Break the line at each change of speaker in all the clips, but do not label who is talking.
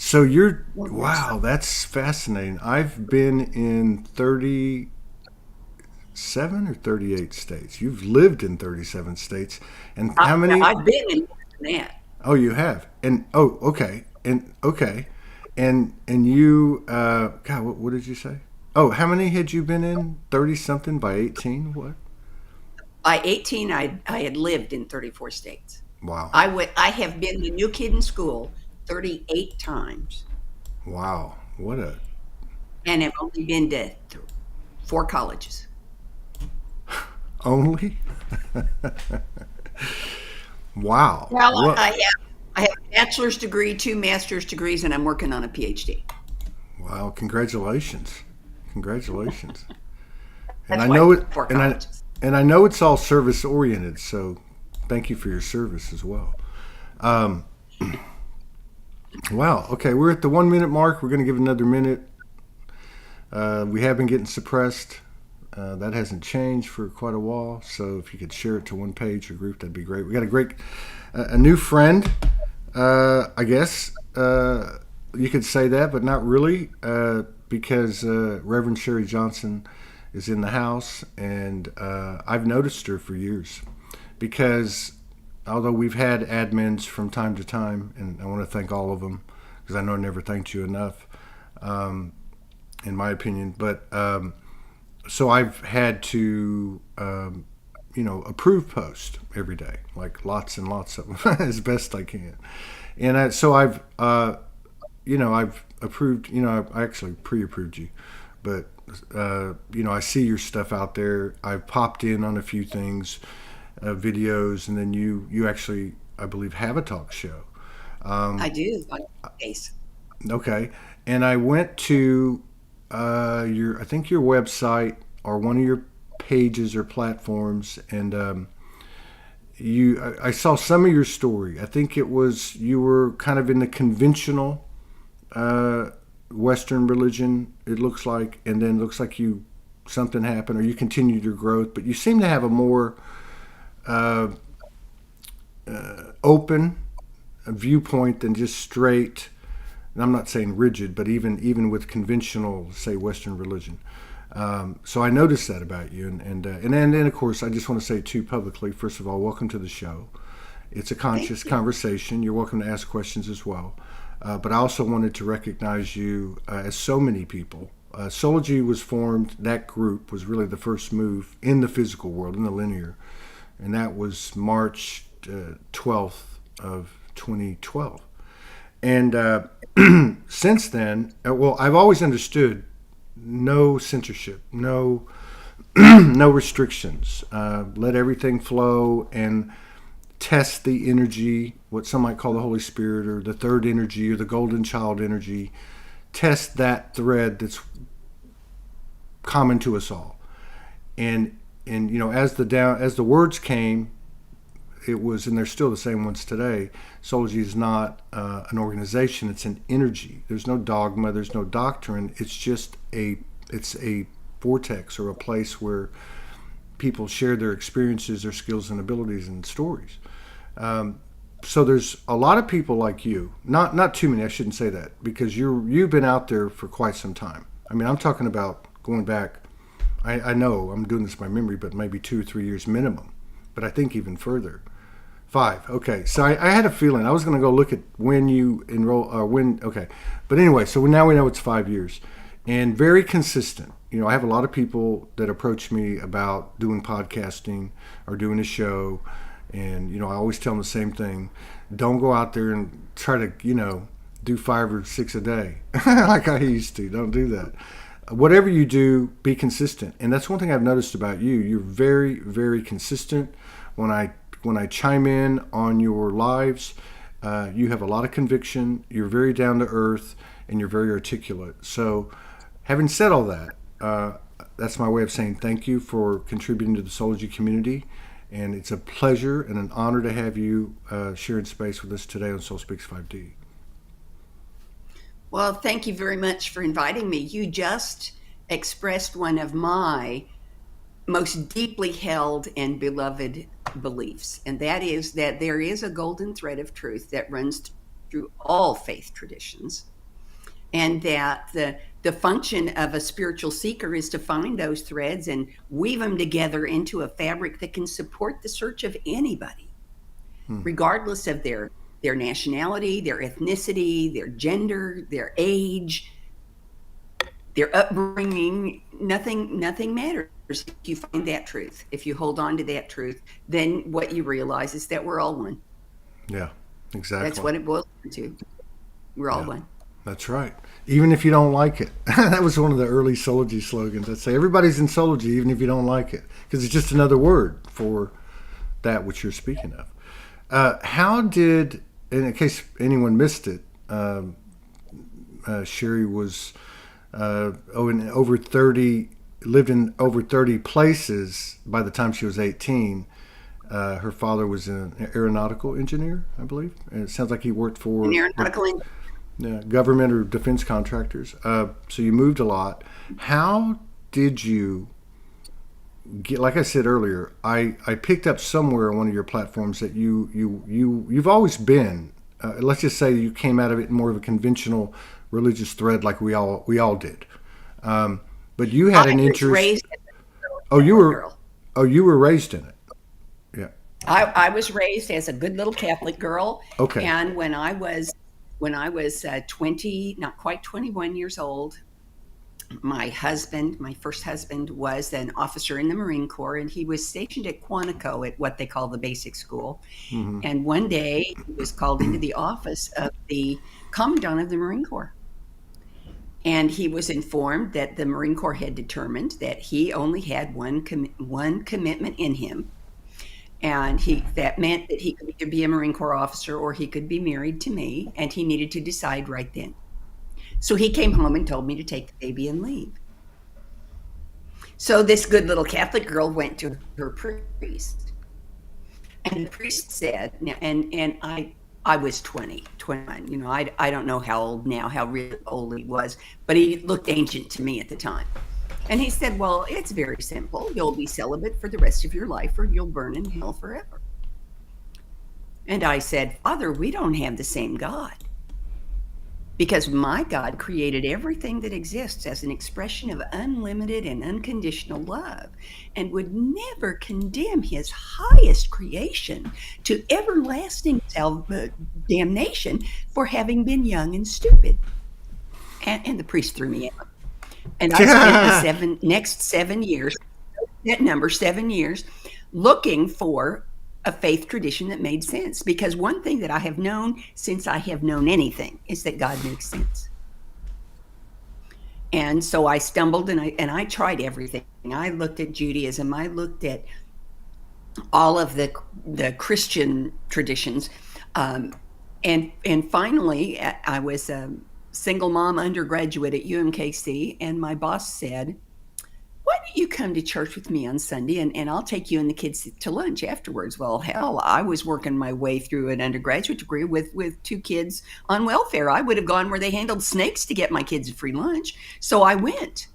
So you're,
Yes.
wow, that's fascinating. I've been in 37 or 38 states. You've lived in 37 states. And how many?
I've been in more than that.
Oh, you have. And oh, okay. And okay. And you God, what did you say? Oh, how many had you been in? 30 something by 18? What?
By 18, I had lived in 34 states.
Wow.
I have been the new kid in school 38 times
Wow. What a
and have only been to 4 colleges.
only? Wow.
Well,
What?
I have a bachelor's degree, 2 master's degrees, and I'm working on a PhD.
Wow, congratulations. Congratulations. And
That's
I
why
know it
4 colleges.
and I know it's all service oriented, so thank you for your service as well. Um, wow. Okay, we're at the 1 minute mark. We're going to give another minute. We have been getting suppressed. That hasn't changed for quite a while. So if you could share it to one page or group, that'd be great. We got a great, a new friend. I guess you could say that, but not really, because Reverend Sharri Johnson is in the house, and I've noticed her for years. Because although we've had admins from time to time, and I want to thank all of them because I know I never thanked you enough, um, in my opinion. But so I've had to, approve posts every day, like lots and lots of them, as best I can. And so I've approved. I actually pre-approved you, but I see your stuff out there. I've popped in on a few things, videos, and then you actually, I believe, have a talk show.
I
Um,
do on case.
okay, and I went to I think your website or one of your pages or platforms, and I saw some of your story. I think it was you were kind of in the conventional uh, Western religion. It looks like, and then it looks like you something happened, or you continued your growth. But you seem to have a more uh, open viewpoint than just straight. And I'm not saying rigid, but even with conventional, say, Western religion. So I noticed that about you, and then of course I just want to say too publicly. First of all, welcome to the show. It's a
Thank
conscious
you.
conversation. You're welcome to ask questions as well. But I also wanted to recognize you, as so many people. Soulogy was formed. That group was really the first move in the physical world, in the linear, and that was March 12th of 2012. And since then, well, I've always understood no censorship, no no restrictions. Let everything flow and test the energy, what some might call the Holy Spirit or the third energy or the golden child energy. Test that thread that's common to us all. And as the words came, it was, and they're still the same ones today. Soulogy is not an organization; it's an energy. There's no dogma, there's no doctrine. It's a vortex or a place where people share their experiences, their skills and abilities and stories. Um, so there's a lot of people like you. Not too many. I shouldn't say that because you've been out there for quite some time. I mean, I'm talking about going back. I know I'm doing this by memory, but maybe 2 or 3 years minimum. But I think even further. 5. Okay. So I had a feeling I was going to go look at when you enroll or when. Okay. But anyway, so now we know it's 5 years, and very consistent. I have a lot of people that approach me about doing podcasting or doing a show, and I always tell them the same thing: don't go out there and try to do 5 or 6 a day like I used to. Don't do that. Whatever you do, be consistent, and that's one thing I've noticed about you. You're very, very consistent. When I chime in on your lives, you have a lot of conviction. You're very down to earth, and you're very articulate. So, having said all that, that's my way of saying thank you for contributing to the Soulogy community. And it's a pleasure and an honor to have you sharing space with us today on Soul Speaks 5D.
Well, thank you very much for inviting me. You just expressed one of my most deeply held and beloved beliefs, and that is that there is a golden thread of truth that runs through all faith traditions, and that the function of a spiritual seeker is to find those threads and weave them together into a fabric that can support the search of anybody, regardless of their nationality, their ethnicity, their gender, their age, their upbringing. Nothing matters if you find that truth. If you hold on to that truth, then what you realize is that we're all one.
Yeah, exactly.
That's what it boils down to. We're all one.
That's right. Even if you don't like it. That was one of the early Soulogy slogans. I'd say everybody's in Soulogy even if you don't like it, because it's just another word for that which you're speaking of. How did, in case anyone missed it, Sharri was lived in over 30 places by the time she was 18. Her father was an aeronautical engineer, I believe. And it sounds like he worked for
An aeronautical engineer.
Government or defense contractors. So you moved a lot. How did you get? Like I said earlier, I picked up somewhere on one of your platforms that you've always been. Let's just say you came out of it in more of a conventional religious thread, like we all did. But you had an interest.
Raised
you were.
girl.
Oh, you were raised in it. Yeah.
I was raised as a good little Catholic girl.
Okay.
And when I was 20, not quite 21 years old, my first husband, was an officer in the Marine Corps, and he was stationed at Quantico at what they call the basic school. Mm-hmm. And one day he was called into the office of the commandant of the Marine Corps. And he was informed that the Marine Corps had determined that he only had one commitment in him. And that meant that he could either be a Marine Corps officer or he could be married to me, and he needed to decide right then. So he came home and told me to take the baby and leave. So this good little Catholic girl went to her priest. And the priest said, and I was 21, you know, I don't know how old now, how really old he was, but he looked ancient to me at the time. And he said, well, it's very simple. You'll be celibate for the rest of your life or you'll burn in hell forever. And I said, Father, we don't have the same God. Because my God created everything that exists as an expression of unlimited and unconditional love, and would never condemn his highest creation to everlasting damnation for having been young and stupid. And the priest threw me out. And I spent the next 7 years, that number, 7 years, looking for a faith tradition that made sense. Because one thing that I have known since I have known anything is that God makes sense. And so I stumbled and I tried everything. I looked at Judaism. I looked at all of the Christian traditions. And finally, I was a single mom undergraduate at UMKC, and my boss said, why don't you come to church with me on Sunday and I'll take you and the kids to lunch afterwards? Well, hell, I was working my way through an undergraduate degree with 2 kids on welfare. I would have gone where they handled snakes to get my kids a free lunch. So I went,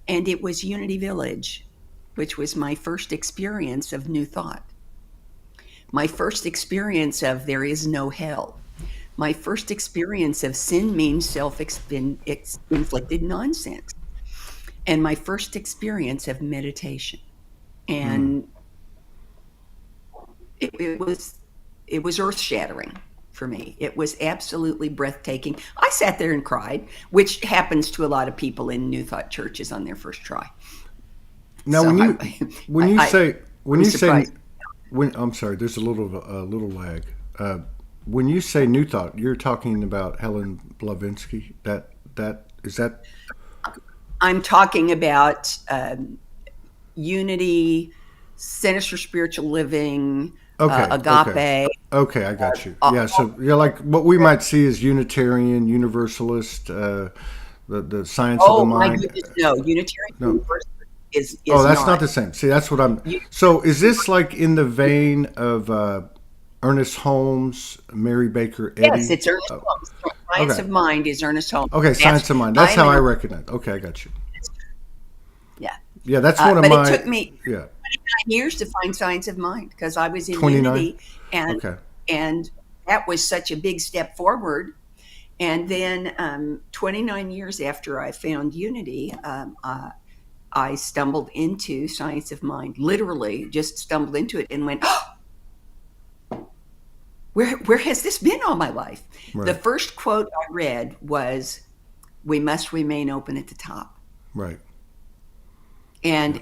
and it was Unity Village, which was my first experience of New Thought. My first experience of there is no hell. My first experience of sin means self-inflicted nonsense. And my first experience of meditation. And it was earth-shattering for me. It was absolutely breathtaking. I sat there and cried, which happens to a lot of people in New Thought churches on their first try.
Now, so I'm sorry, there's a little lag. When you say New Thought, you're talking about Helen Blavinsky. Is that?
I'm talking about Unity, Centers for Spiritual Living, Agape.
Okay, I got you. Yeah, so you're like what we might see as Unitarian, Universalist, the science of the mind.
Oh my goodness, no, Unitarian Universalist is
that's not the same. See, that's what I'm. So is this like in the vein of Ernest Holmes, Mary Baker Eddy?
Yes, it's Ernest Holmes. Science of Mind is Ernest Holmes.
Okay, Science of Mind. That's how I recognize. Okay, I got you.
Yeah.
Yeah, that's one of
my.
But
it took me 29 years to find Science of Mind because I was in
29?
Unity, and that was such a big step forward. And then 29 years after I found Unity, I stumbled into Science of Mind, literally just stumbled into it and went, oh, where has this been all my life?
Right.
The first quote I read was, "We must remain open at the top."
Right.
And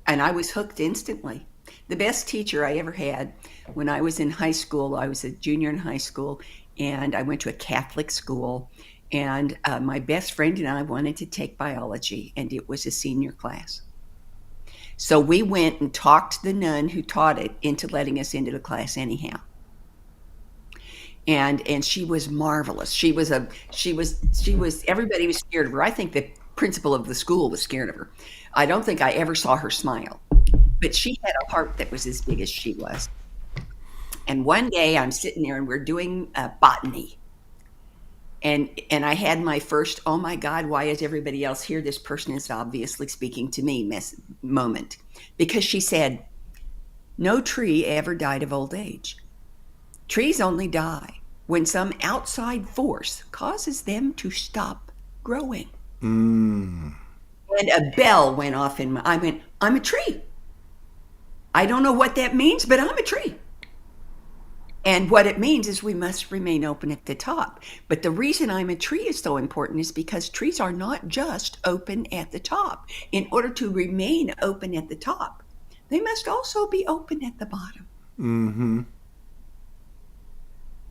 I was hooked instantly. The best teacher I ever had when I was in high school, I was a junior in high school, and I went to a Catholic school. And my best friend and I wanted to take biology, and it was a senior class. So we went and talked the nun who taught it into letting us into the class anyhow. And she was marvelous. She was everybody was scared of her. I think the principal of the school was scared of her. I don't think I ever saw her smile, but she had a heart that was as big as she was. And one day I'm sitting there and we're doing botany. And I had my first, oh my God, why is everybody else here? This person is obviously speaking to me moment. Because she said, no tree ever died of old age. Trees only die when some outside force causes them to stop growing.
Mm.
And a bell went off I went, I'm a tree. I don't know what that means, but I'm a tree. And what it means is we must remain open at the top. But the reason I'm a tree is so important is because trees are not just open at the top. In order to remain open at the top, they must also be open at the bottom.
Mm-hmm.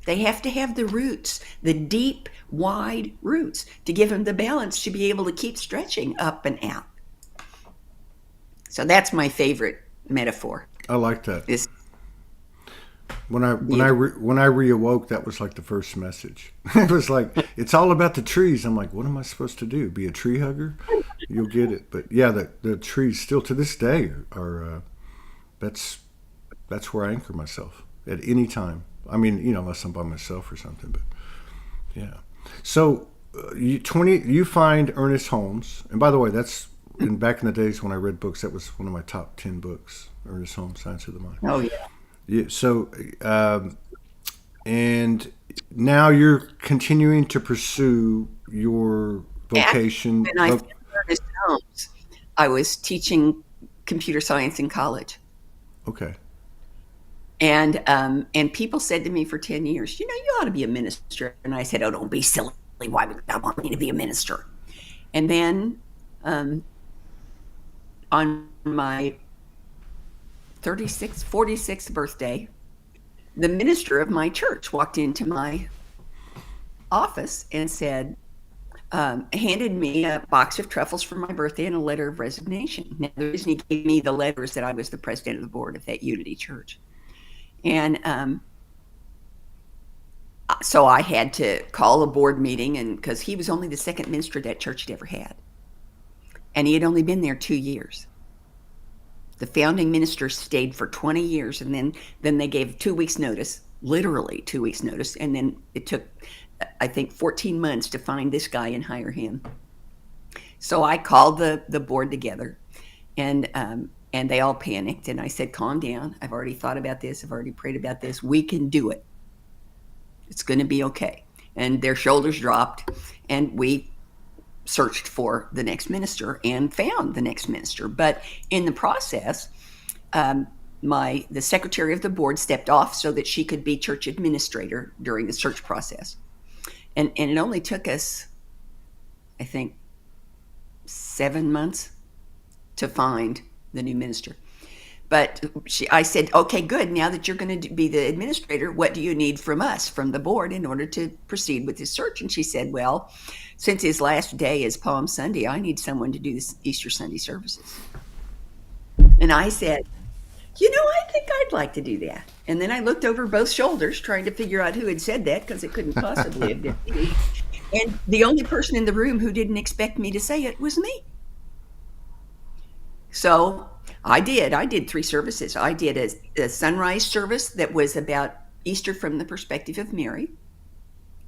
They have to have the roots, the deep, wide roots, to give them the balance to be able to keep stretching up and out. So that's my favorite metaphor.
I like that.
This,
When I reawoke, that was like the first message. It was like, it's all about the trees. I'm like, what am I supposed to do? Be a tree hugger? You'll get it. But yeah, the trees still to this day are that's where I anchor myself at any time. I mean, unless I'm by myself or something. But yeah. So you find Ernest Holmes, and by the way, that's back in the days when I read books. That was one of my top 10 books. Ernest Holmes, Science of the Mind.
oh yeah.
Yeah, so, and now you're continuing to pursue your vocation.
When I found Ernest Holmes, I was teaching computer science in college.
Okay.
And people said to me for 10 years, you ought to be a minister. And I said, oh, don't be silly. Why would God want me to be a minister? And then on my 46th birthday, the minister of my church walked into my office and said, handed me a box of truffles for my birthday and a letter of resignation. Now, the reason he gave me the letter is that I was the president of the board of that Unity church. And so I had to call a board meeting, and because he was only the second minister that church had ever had. And he had only been there 2 years. The founding minister stayed for 20 years, and then they gave 2 weeks notice, literally 2 weeks notice, and then it took, I think, 14 months to find this guy and hire him. So I called the board together, and they all panicked, and I said, calm down. I've already thought about this. I've already prayed about this. We can do it. It's going to be okay. And their shoulders dropped, and we searched for the next minister and found the next minister. But in the process, the secretary of the board stepped off so that she could be church administrator during the search process. And it only took us, I think, 7 months to find the new minister. But I said, okay, good. Now that you're going to be the administrator, what do you need from us, from the board, in order to proceed with this search? And she said, well, since his last day is Palm Sunday, I need someone to do this Easter Sunday services. And I said, I think I'd like to do that. And then I looked over both shoulders trying to figure out who had said that, because it couldn't possibly have been me. And the only person in the room who didn't expect me to say it was me. So I did 3 services. I did a sunrise service that was about Easter from the perspective of Mary,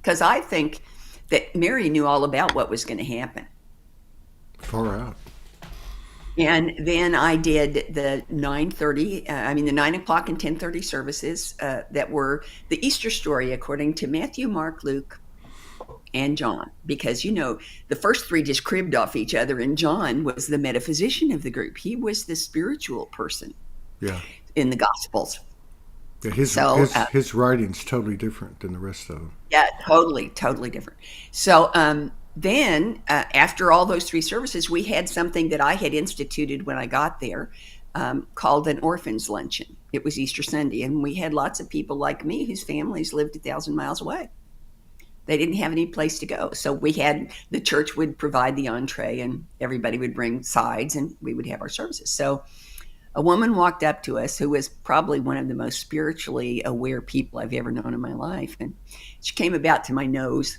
because I think that Mary knew all about what was going to happen.
Far out.
And then I did the 9:30, the 9 o'clock and 10:30 services that were the Easter story according to Matthew, Mark, Luke, and John. Because, the first three just cribbed off each other, and John was the metaphysician of the group. He was the spiritual person
Yeah.
in the Gospels.
Yeah, his
So,
his writing's totally different than the rest of them.
yeah, totally, totally different. So then, after all those three services, we had something that I had instituted when I got there called an orphans luncheon. It was Easter Sunday, and we had lots of people like me whose families lived 1,000 miles away. They didn't have any place to go. So the church would provide the entree, and everybody would bring sides, and we would have our services. So a woman walked up to us who was probably one of the most spiritually aware people I've ever known in my life. And she came about to my nose,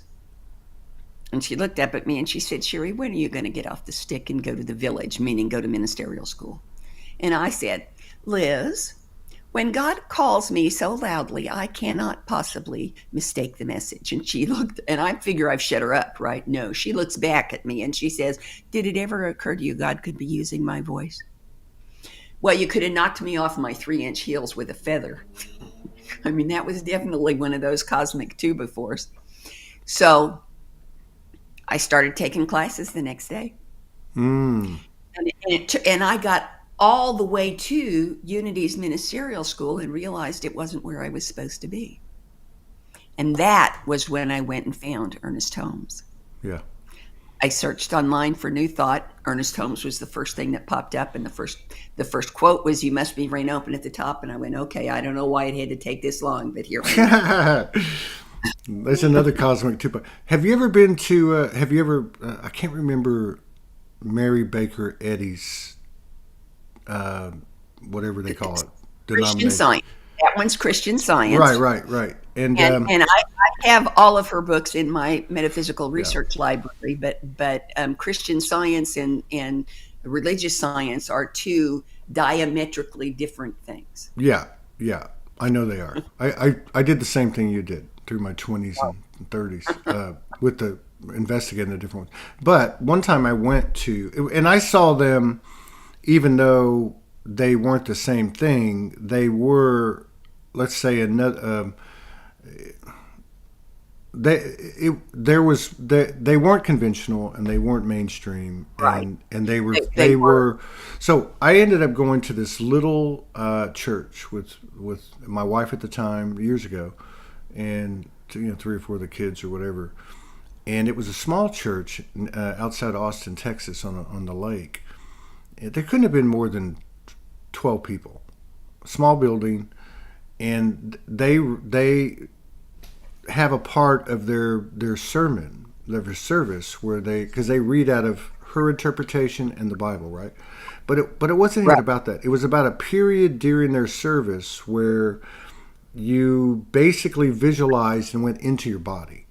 and she looked up at me and she said, "Sharri, when are you going to get off the stick and go to the village?" Meaning go to ministerial school. And I said, "Liz, when God calls me so loudly, I cannot possibly mistake the message." And she looked, and I figure I've shut her up, right? No, she looks back at me and she says, "Did it ever occur to you God could be using my voice?" Well, you could have knocked me off my 3-inch heels with a feather. That was definitely one of those cosmic tuba force. So I started taking classes the next day.
Mm.
And I got all the way to Unity's ministerial school and realized it wasn't where I was supposed to be. And that was when I went and found Ernest Holmes.
Yeah.
I searched online for New Thought. Ernest Holmes was the first thing that popped up, and the first quote was, "You must be rain open" at the top. And I went, okay, I don't know why it had to take this long, but here I am.
There's another cosmic tip. Have you ever been to? I can't remember Mary Baker Eddy's, whatever they call it,
Christian Science. That one's Christian Science.
Right. And
I have all of her books in my metaphysical research library, but Christian Science and religious science are two diametrically different things.
Yeah, I know they are. I did the same thing you did through my 20s and 30s with the investigating the different ones. But one time I went to, and I saw them, even though they weren't the same thing, they were, let's say, another. They weren't conventional and they weren't mainstream,
Right.
and they were. So I ended up going to this little church with my wife at the time years ago, and 3 or 4 of the kids or whatever, and it was a small church outside Austin, Texas, on the lake. There couldn't have been more than 12 people, small building, and they have a part of their sermon, their service, where because they read out of her interpretation and the Bible, right? But it wasn't even about that. It was about a period during their service where you basically visualized and went into your body.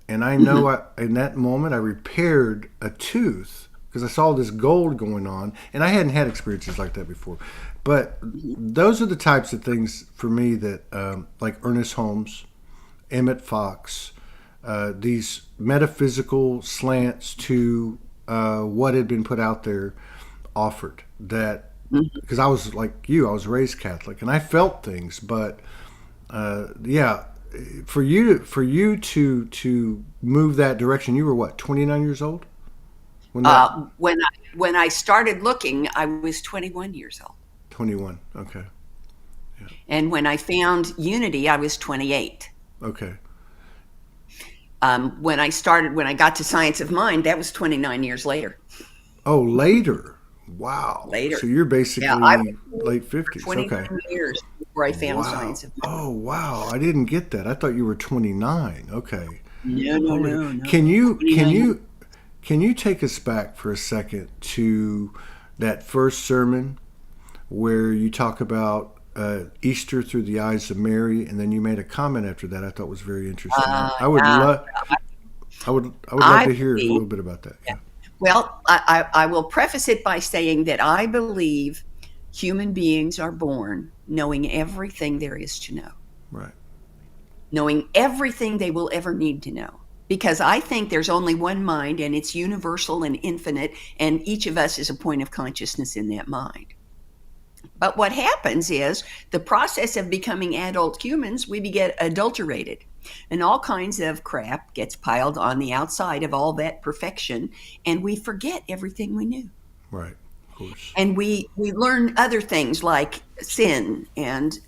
And I know in that moment I repaired a tooth because I saw this gold going on, and I hadn't had experiences like that before. But those are the types of things for me that, like Ernest Holmes, Emmett Fox, these metaphysical slants to what had been put out there offered. That because I was like you, I was raised Catholic, and I felt things. But for you to move that direction, you were what, 29 years old?
When I started looking, I was 21 years old.
21. Okay.
Yeah. And when I found Unity, I was 28.
Okay.
When I got to Science of Mind, that was 29 years later.
Oh, later. Wow.
Later.
So you're basically late 50s.
29 years before I found Science of Mind.
Oh, wow. I didn't get that. I thought you were 29. Okay.
No.
Can you take us back for a second to that first sermon where you talk about Easter through the eyes of Mary, and then you made a comment after that I thought was very interesting. I would love to hear a little bit about that. Yeah.
Well, I will preface it by saying that I believe human beings are born knowing everything there is to know.
Right.
Knowing everything they will ever need to know. because I think there's only one mind, and it's universal and infinite, and each of us is a point of consciousness in that mind. But what happens is the process of becoming adult humans, we get adulterated, and all kinds of crap gets piled on the outside of all that perfection, and we forget everything we knew.
Right. Of course.
And we learn other things like sin and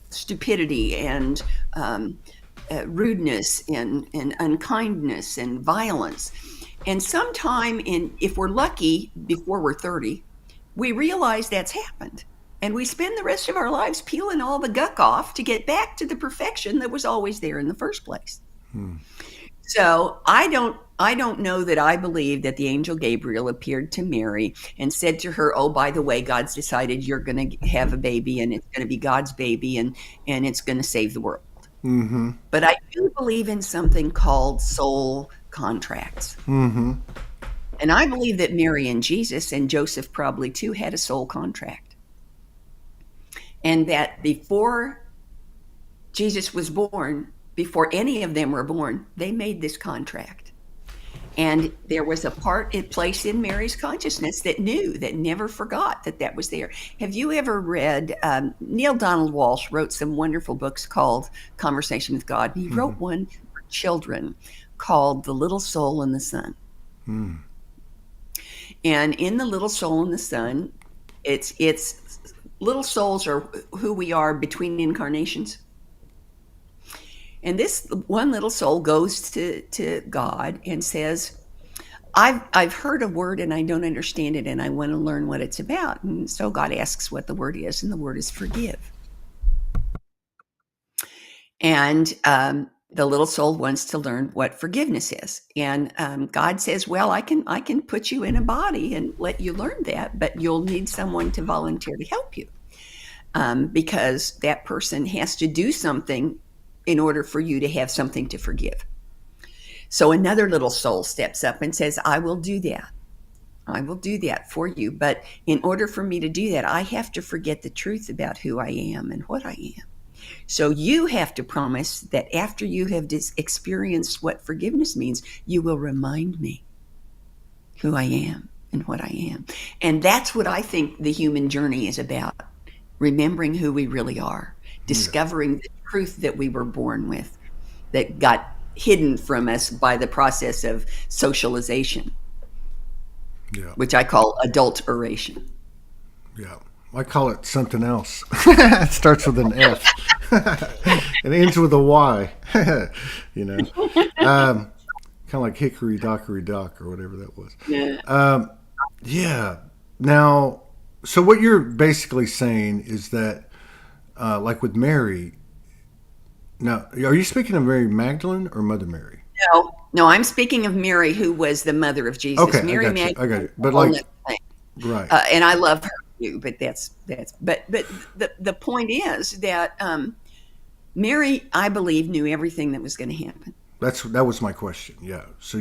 stupidity and rudeness and unkindness and violence. And sometime if we're lucky, before we're 30, we realize that's happened. And we spend the rest of our lives peeling all the guck off to get back to the perfection that was always there in the first place. So I don't know that I believe that the angel Gabriel appeared to Mary and said to her, oh, by the way, God's decided you're going to have a baby, and it's going to be God's baby, and it's going to save the world.
Mm-hmm.
But I do believe in something called soul contracts.
Mm-hmm.
And I believe that Mary and Jesus, and Joseph probably too, had a soul contract. And that before Jesus was born, before any of them were born, they made this contract. And there was a place in Mary's consciousness that knew, that never forgot that was there. Have you ever read, Neil Donald Walsh wrote some wonderful books called Conversation with God. He wrote one for children called The Little Soul in the Sun. And in The Little Soul in the Sun, it's little souls are who we are between incarnations. And this one little soul goes to God and says, I've heard a word and I don't understand it, and I want to learn what it's about. And so God asks what the word is, and the word is forgive. And the little soul wants to learn what forgiveness is. And God says, well, I can put you in a body and let you learn that, but you'll need someone to volunteer to help you, because that person has to do something in order for you to have something to forgive. So another little soul steps up and says, I will do that. I will do that for you. But in order for me to do that, I have to forget the truth about who I am and what I am. So you have to promise that after you have experienced what forgiveness means, you will remind me who I am and what I am. And that's what I think the human journey is about. Remembering who we really are, discovering the truth that we were born with, that got hidden from us by the process of socialization, which I call adulteration.
Yeah. I call it something else. It starts with an F. It ends with a Y. Kind of like Hickory Dockery Dock or whatever that was. Yeah. Now, so what you're basically saying is that, like with Mary, now, are you speaking of Mary Magdalene or Mother Mary?
No, I'm speaking of Mary, who was the mother of Jesus.
Okay,
Mary
I got it. But right.
And I love her too. But but the point is that Mary, I believe, knew everything that was going to happen.
That was my question. Yeah. So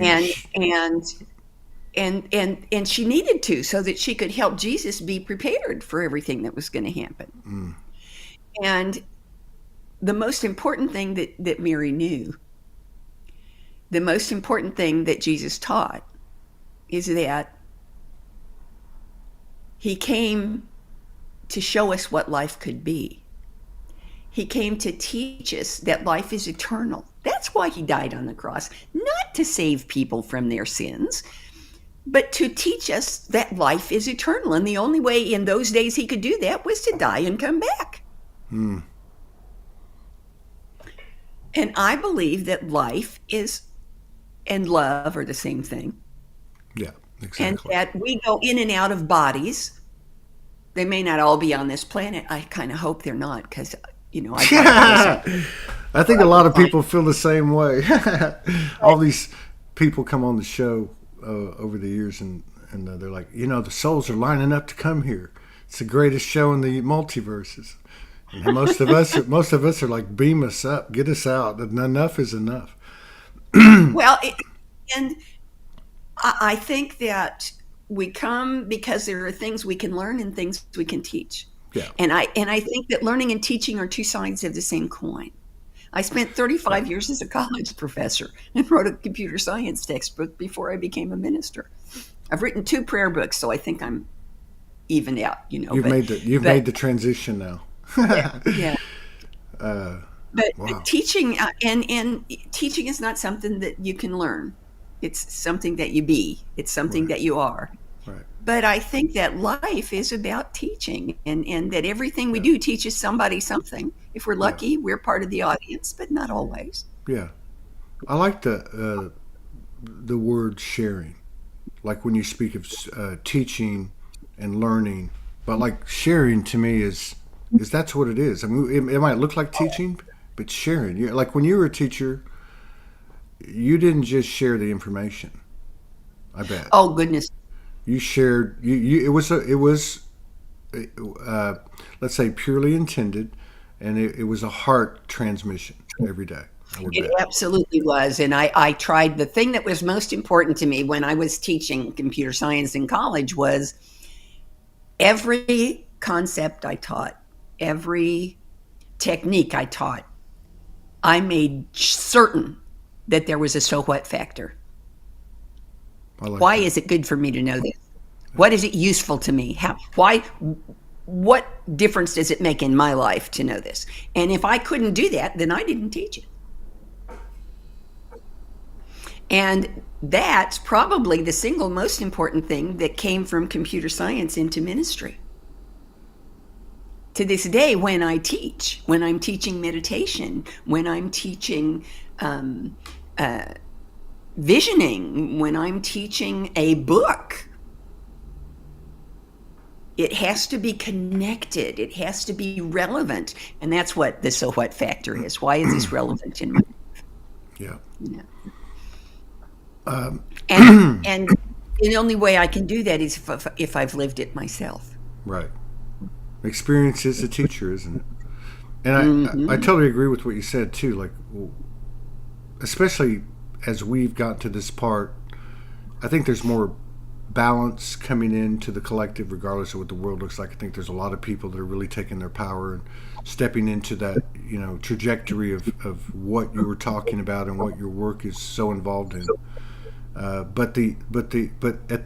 and she needed to, so that she could help Jesus be prepared for everything that was going to happen. And the most important thing that Mary knew, the most important thing that Jesus taught, is that he came to show us what life could be. He came to teach us that life is eternal. That's why he died on the cross, not to save people from their sins, but to teach us that life is eternal. And the only way in those days he could do that was to die and come back. And I believe that life and love are the same thing.
Yeah, exactly.
And that we go in and out of bodies. They may not all be on this planet. I kind of hope they're not, because,
I think a lot of people feel the same way. All these people come on the show over the years, and they're like, the souls are lining up to come here. It's the greatest show in the multiverses. And most of us are like, beam us up, get us out. Enough is enough.
Well, and I think that we come because there are things we can learn and things we can teach.
Yeah.
And I think that learning and teaching are two sides of the same coin. I spent 35 years as a college professor and wrote a computer science textbook before I became a minister. I've written 2 prayer books, so I think I'm even out,
You've
but
made the transition now.
yeah, yeah. But
Wow.
teaching and teaching is not something that you can learn. It's something that you be. It's something
Right.
that you are.
Right.
But I think that life is about teaching, and that everything we
Yeah.
do teaches somebody something. If we're
Yeah.
lucky, we're part of the audience, but not always.
Yeah. I like the word sharing. Like when you speak of teaching and learning, but like sharing to me is that's what it is. I mean, it might look like teaching, but sharing. Like when you were a teacher, you didn't just share the information. I bet
Oh goodness.
you shared. It was uh, let's say purely intended, and it was a heart transmission every day. I would
It
bet.
absolutely was. And I tried the thing that was most important to me when I was teaching computer science in college was every concept I taught, every technique I taught, I made certain that there was a so what factor.
I like
Why
that.
is it good for me to know this? What is it useful to me? What difference does it make in my life to know this? And if I couldn't do that, then I didn't teach it. And that's probably the single most important thing that came from computer science into ministry. To this day, when I teach, when I'm teaching meditation, when I'm teaching um, uh, visioning, when I'm teaching a book, it has to be connected. It has to be relevant. And that's what the so what factor is. Why is this relevant in my,
Yeah.
you know?
Um,
And the only way I can do that is if I've lived it myself.
right. Experience is a teacher, isn't it? And I
Hmm.
totally agree with what you said too. Like, especially as we've gotten to this part, I think there's more balance coming into the collective, regardless of what the world looks like. I think there's a lot of people that are really taking their power and stepping into that, trajectory of what you were talking about and what your work is so involved in. But at,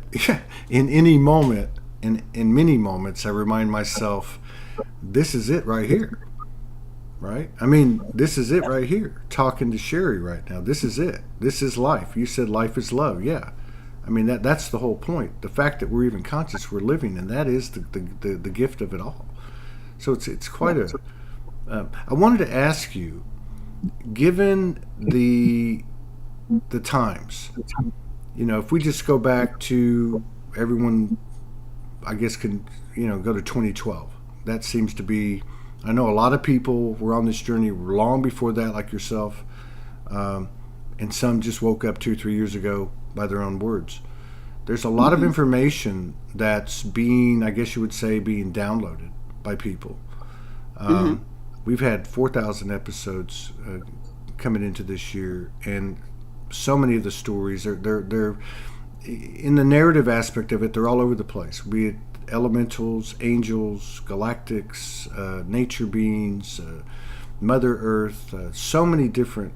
in any moment, in many moments, I remind myself, this is it right here, right? I mean, this is it right here. Talking to Sharri right now, this is it. This is life. You said life is love, yeah. I mean that's the whole point. The fact that we're even conscious, we're living, and that is the gift of it all. So it's quite a. I wanted to ask you, given the times, if we just go back to everyone, I guess can go to 2012. That seems to be. I know a lot of people were on this journey long before that, like yourself, um, and some just woke up 2 or 3 years ago by their own words. There's a lot of
Hmm.
information that's being, I guess you would say, being downloaded by people.
Hmm.
Um, we've had 4,000 episodes coming into this year, and so many of the stories they're in the narrative aspect of it. They're all over the place. Be it elementals, angels, galactics, nature beings, Mother Earth. So many different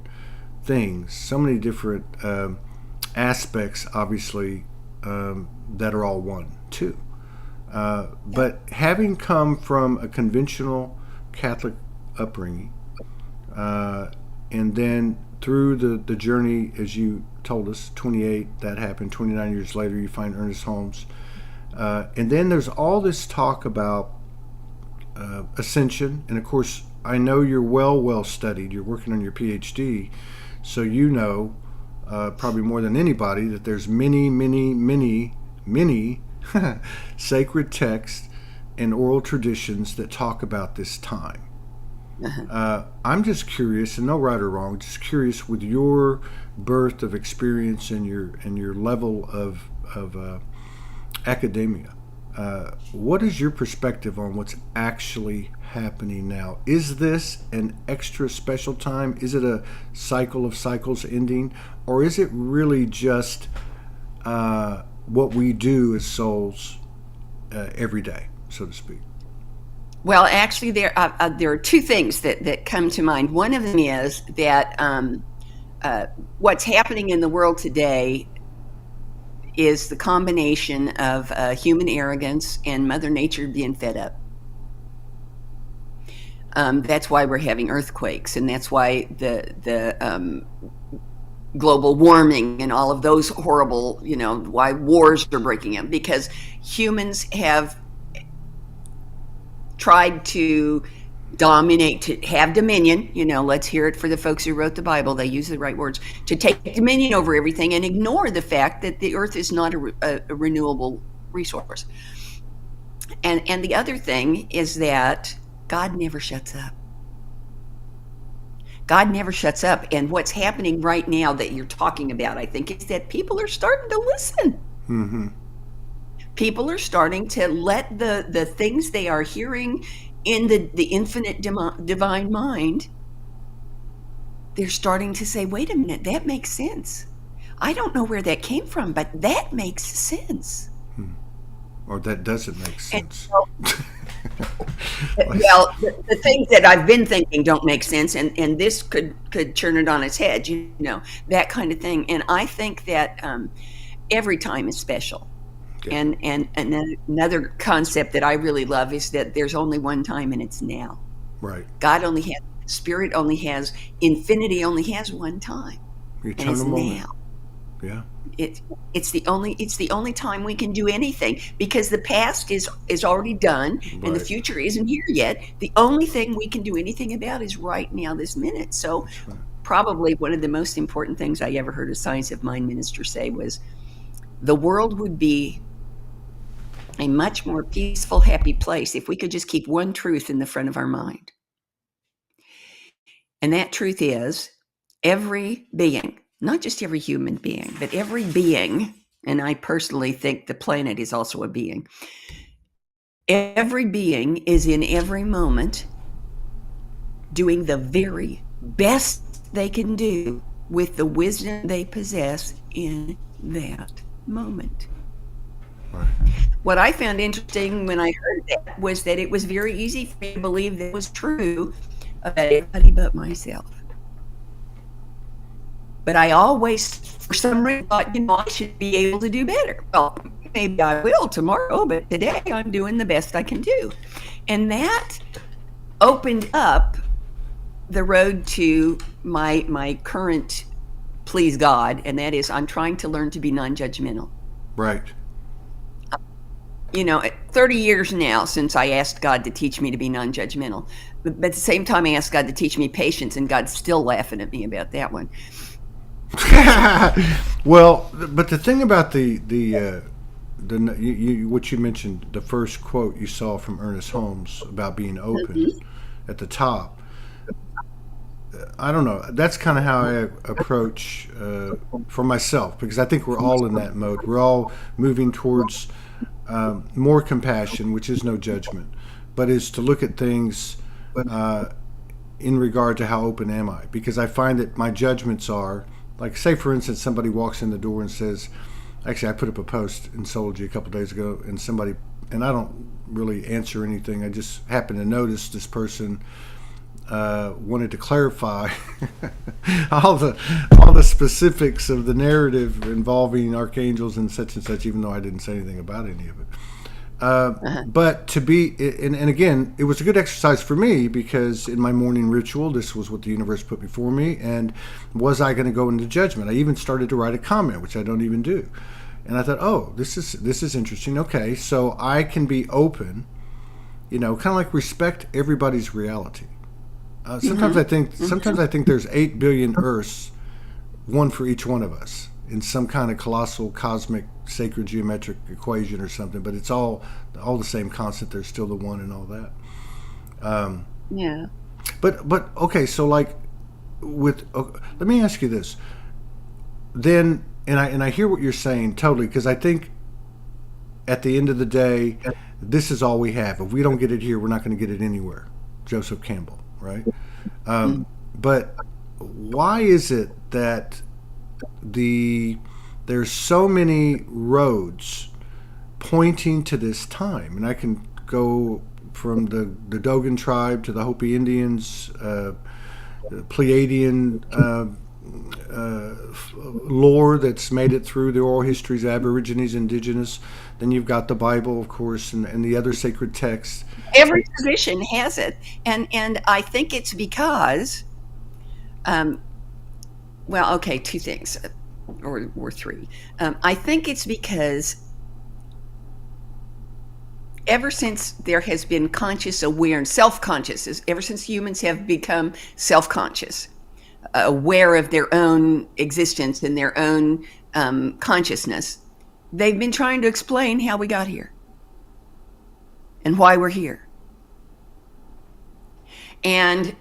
things. So many different aspects, obviously, that are all one too. But having come from a conventional Catholic upbringing, uh, and then through the journey, as you told us, 28, that happened. 29 years later, you find Ernest Holmes. And then there's all this talk about ascension. And of course, I know you're well studied. You're working on your PhD. So you know, probably more than anybody, that there's many sacred texts and oral traditions that talk about this time.
Uh-huh.
I'm just curious, and no right or wrong, just curious with your birth of experience and your level of academia. What is your perspective on what's actually happening now? Is this an extra special time? Is it a cycle of cycles ending, or is it really just what we do as souls every day, so to speak?
Well, actually, there are two things that come to mind. One of them is that what's happening in the world today is the combination of human arrogance and Mother Nature being fed up. That's why we're having earthquakes, and that's why the global warming and all of those horrible, why wars are breaking out, because humans have tried to dominate, to have dominion. Let's hear it for the folks who wrote the Bible. They use the right words, to take dominion over everything and ignore the fact that the earth is not a renewable resource. And the other thing is that God never shuts up. God never shuts up. And what's happening right now that you're talking about, I think, is that people are starting to listen.
Mm-hmm.
People are starting to let the things they are hearing in the infinite divine mind, they're starting to say, wait a minute, that makes sense. I don't know where that came from, but that makes sense.
Or that doesn't make sense.
Well, the things that I've been thinking don't make sense, and this could turn it on its head, that kind of thing. And I think that every time is special. Okay. And another concept that I really love is that there's only one time, and it's now.
Right.
God only has, Spirit only has, infinity only has one time.
Eternal
and it's
moment.
now.
Yeah.
It's the only time we can do anything, because the past is already done, right, and the future isn't here yet. The only thing we can do anything about is right now, this minute. So right. Probably one of the most important things I ever heard a Science of Mind minister say was, the world would be a much more peaceful, happy place if we could just keep one truth in the front of our mind. And that truth is, every being, not just every human being, but every being, and I personally think the planet is also a being, every being is in every moment doing the very best they can do with the wisdom they possess in that moment. Right. What I found interesting when I heard that was that it was very easy for me to believe that was true about everybody but myself. But I always, for some reason, thought, I should be able to do better. Well, maybe I will tomorrow, but today I'm doing the best I can do. And that opened up the road to my current please God, and that is, I'm trying to learn to be non-judgmental.
Right.
30 years now since I asked God to teach me to be non-judgmental. But at the same time, I asked God to teach me patience, and God's still laughing at me about that one.
Well, but the thing about what you mentioned, the first quote you saw from Ernest Holmes about being open at the top, I don't know. That's kind of how I approach for myself, because I think we're all in that mode. We're all moving towards more compassion, which is no judgment, but is to look at things in regard to how open am I? Because I find that my judgments are, like, say for instance, somebody walks in the door and says, actually I put up a post in Soulogy a couple days ago, and I don't really answer anything. I just happened to notice this person wanted to clarify all the specifics of the narrative involving archangels and such, even though I didn't say anything about any of it. But to be, and again, it was a good exercise for me, because in my morning ritual, this was what the universe put before me, and was I going to go into judgment? I even started to write a comment, which I don't even do. And I thought, oh, this is interesting. Okay, so I can be open, kind of like respect everybody's reality. Sometimes I think there's 8 billion Earths, one for each one of us, in some kind of colossal cosmic sacred geometric equation or something, but it's all the same constant. There's still the one and all that.
Yeah.
But okay, so like let me ask you this. Then, and I hear what you're saying totally, because I think at the end of the day, this is all we have. If we don't get it here, we're not going to get it anywhere. Joseph Campbell, right? But why is it that there's so many roads pointing to this time? And I can go the Dogon tribe to the Hopi Indians, Pleiadian lore that's made it through the oral histories of Aborigines, Indigenous. Then you've got the Bible, of course, and the other sacred texts.
Every tradition has it, and I think it's because, well, okay, two things, or three. I think it's because ever since there has been conscious awareness, self-consciousness, ever since humans have become self-conscious, aware of their own existence and their own consciousness, they've been trying to explain how we got here and why we're here. And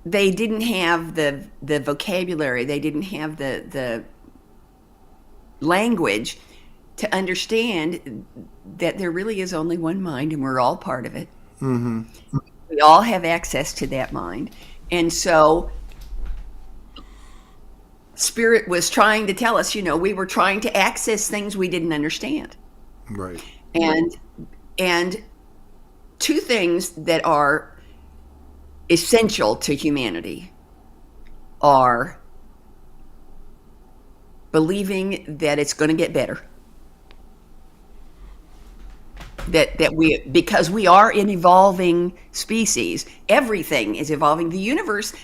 they didn't have the vocabulary, they didn't have the language to understand that there really is only one mind and we're all part of it.
Mm-hmm.
We all have access to that mind. And so Spirit was trying to tell us, we were trying to access things we didn't understand.
Right.
And two things that are essential to humanity are believing that it's going to get better. That we, because we are an evolving species, everything is evolving. The universe,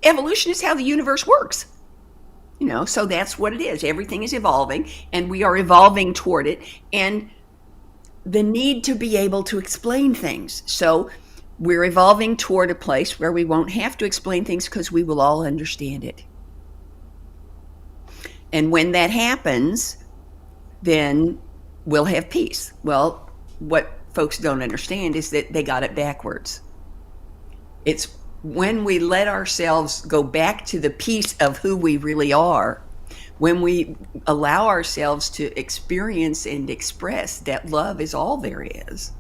evolution is how the universe works. So that's what it is. Everything is evolving, and we are evolving toward it. And the need to be able to explain things. So we're evolving toward a place where we won't have to explain things because we will all understand it. And when that happens, then we'll have peace. Well, what folks don't understand is that they got it backwards. It's when we let ourselves go back to the peace of who we really are, when we allow ourselves to experience and express that love is all there is,